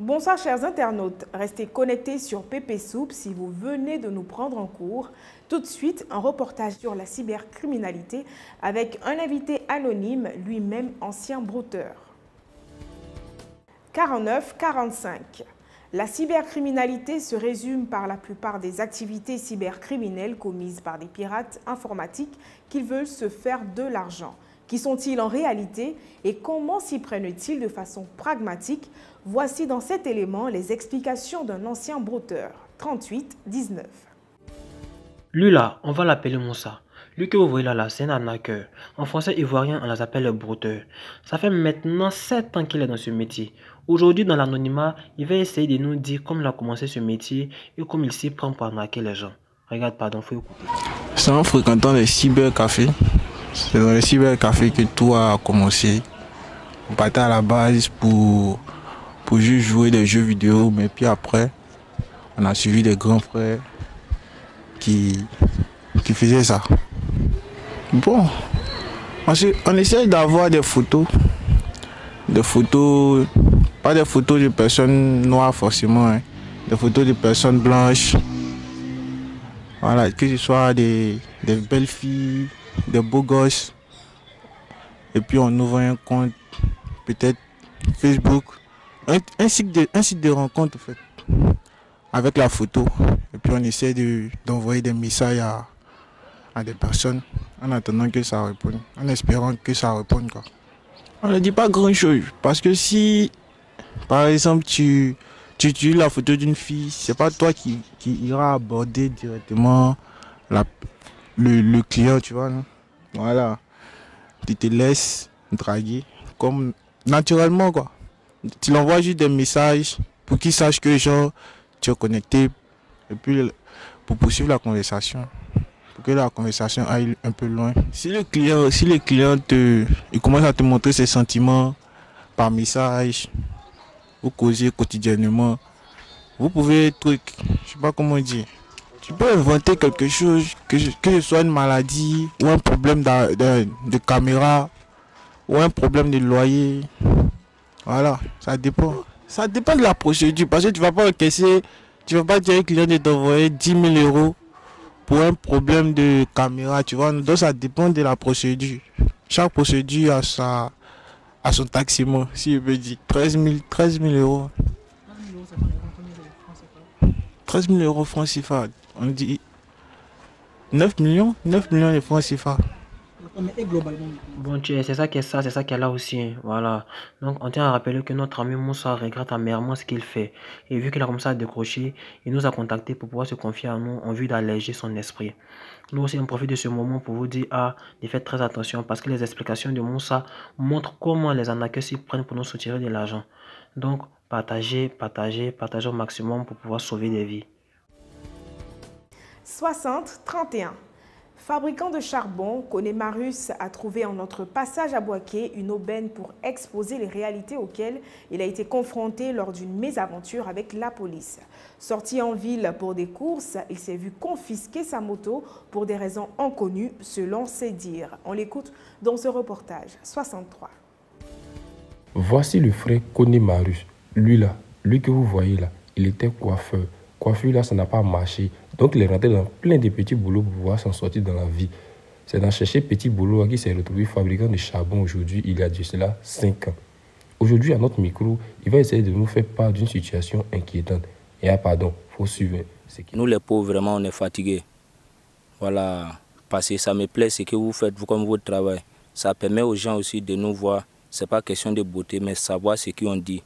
Bonsoir chers internautes, restez connectés sur Pépé Soupe si vous venez de nous prendre en cours. Tout de suite, un reportage sur la cybercriminalité avec un invité anonyme, lui-même ancien brouteur. 49-45. La cybercriminalité se résume par la plupart des activités cybercriminelles commises par des pirates informatiques qui veulent se faire de l'argent. Qui sont-ils en réalité et comment s'y prennent-ils de façon pragmatique? Voici dans cet élément les explications d'un ancien brouteur. 38-19. Lui là, on va l'appeler Moussa. Lui que vous voyez là, c'est un arnaqueur. En français ivoirien, on les appelle le brouteur. Ça fait maintenant 7 ans qu'il est dans ce métier. Aujourd'hui, dans l'anonymat, il va essayer de nous dire comment il a commencé ce métier et comment il s'y prend pour arnaquer les gens. Regarde, pardon, faut écouter. C'est en fréquentant les cybercafés. C'est dans les cybercafés que tout a commencé. On partait à la base pour juste jouer des jeux vidéo, mais puis après, on a suivi des grands frères qui faisaient ça. Bon, on essaie d'avoir des photos, pas des photos de personnes noires forcément, hein, des photos de personnes blanches. Voilà, que ce soit des belles filles, des beaux gosses. Et puis on ouvre un compte, peut-être Facebook, un site de rencontre en fait, avec la photo. Et puis on essaie d'envoyer des messages à des personnes en attendant que ça réponde, en espérant que ça réponde quoi. On ne dit pas grand chose parce que si par exemple tu utilises la photo d'une fille, c'est pas toi qui ira aborder directement le client, tu vois, non? Voilà, tu te laisses draguer comme naturellement quoi. Tu l'envoies juste des messages pour qu'il sache que genre tu es connecté et puis pour poursuivre la conversation, pour que la conversation aille un peu loin. Si le client il commence à te montrer ses sentiments par message, vous causez quotidiennement, vous pouvez je sais pas comment dire. Tu peux inventer quelque chose, que ce soit une maladie ou un problème de caméra ou un problème de loyer. Voilà, ça dépend. Ça dépend de la procédure parce que tu vas pas encaisser, tu vas pas dire au client de t'envoyer 10 000 euros pour un problème de caméra, tu vois. Donc ça dépend de la procédure. Chaque procédure a son taxement, si je veux dire. 13 000 euros. 13 000 euros francs CFA. On dit 9 millions de francs CFA. Bon, c'est ça qui est ça, c'est ça qui est là aussi, hein. Voilà. Donc, on tient à rappeler que notre ami Moussa regrette amèrement ce qu'il fait. Et vu qu'il a commencé à décrocher, il nous a contactés pour pouvoir se confier à nous en vue d'alléger son esprit. Nous aussi, on profite de ce moment pour vous dire de faire très attention parce que les explications de Moussa montrent comment les arnaqueurs s'y prennent pour nous soutirer de l'argent. Donc, partagez au maximum pour pouvoir sauver des vies. 60-31. Fabricant de charbon, Connemarius a trouvé en notre passage à Boaké une aubaine pour exposer les réalités auxquelles il a été confronté lors d'une mésaventure avec la police. Sorti en ville pour des courses, il s'est vu confisquer sa moto pour des raisons inconnues selon ses dires. On l'écoute dans ce reportage. 63. Voici le frère Connemarius. Lui que vous voyez là, il était coiffeur. Coiffure là, ça n'a pas marché. Donc il est rentré dans plein de petits boulots pour pouvoir s'en sortir dans la vie. C'est dans chercher petit boulot qu'il s'est retrouvé fabricant de charbon aujourd'hui, il y a de cela 5 ans. Aujourd'hui, à notre micro, il va essayer de nous faire part d'une situation inquiétante. Et pardon, il faut suivre. Nous les pauvres, vraiment, on est fatigués. Voilà, parce que ça me plaît ce que vous faites, vous comme votre travail. Ça permet aux gens aussi de nous voir. Ce n'est pas question de beauté, mais savoir ce qu'on dit.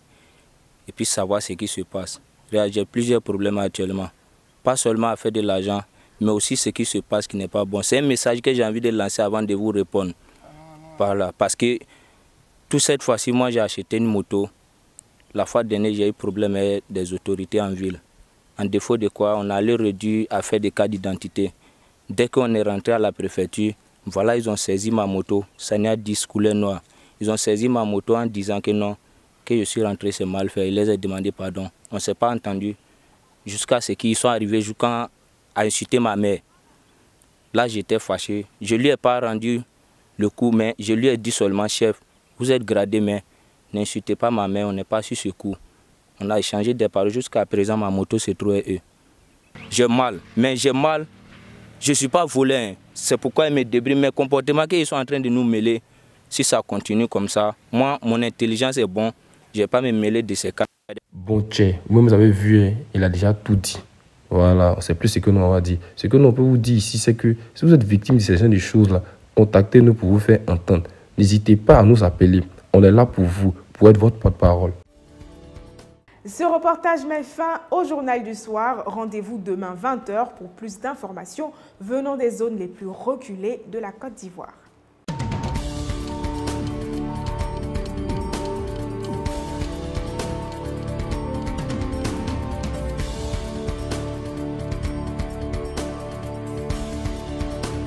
Et puis savoir ce qui se passe. J'ai plusieurs problèmes actuellement. Pas seulement à faire de l'argent, mais aussi ce qui se passe qui n'est pas bon. C'est un message que j'ai envie de lancer avant de vous répondre. Voilà. Parce que toute cette fois-ci, moi j'ai acheté une moto. La fois dernière, j'ai eu problème avec des autorités en ville. En défaut de quoi, on allait réduire à faire des cas d'identité. Dès qu'on est rentré à la préfecture, voilà, ils ont saisi ma moto. Ça n'y a 10 couleurs noires. Ils ont saisi ma moto en disant que non, que je suis rentré, c'est mal fait. Ils les ont demandé pardon. On ne s'est pas entendu. Jusqu'à ce qu'ils sont arrivés jusqu'à insulter ma mère. Là, j'étais fâché. Je ne lui ai pas rendu le coup, mais je lui ai dit seulement, chef, vous êtes gradé, mais n'insultez pas ma mère, on n'est pas sur ce coup. On a échangé des paroles. Jusqu'à présent, ma moto se trouve eux. J'ai mal, mais j'ai mal. Je ne suis pas volé. Hein. C'est pourquoi ils me débrouillent. Mes comportements qu'ils sont en train de nous mêler, si ça continue comme ça, moi, mon intelligence est bonne. Je ne vais pas me mêler de ces cas. Bon, tchè, vous avez vu, hein, il a déjà tout dit. Voilà, c'est plus ce que nous on va dire. Ce que nous peut vous dire ici, c'est que si vous êtes victime de ces genre de choses-là, contactez-nous pour vous faire entendre. N'hésitez pas à nous appeler. On est là pour vous, pour être votre porte-parole. Ce reportage met fin au Journal du Soir. Rendez-vous demain 20h pour plus d'informations venant des zones les plus reculées de la Côte d'Ivoire.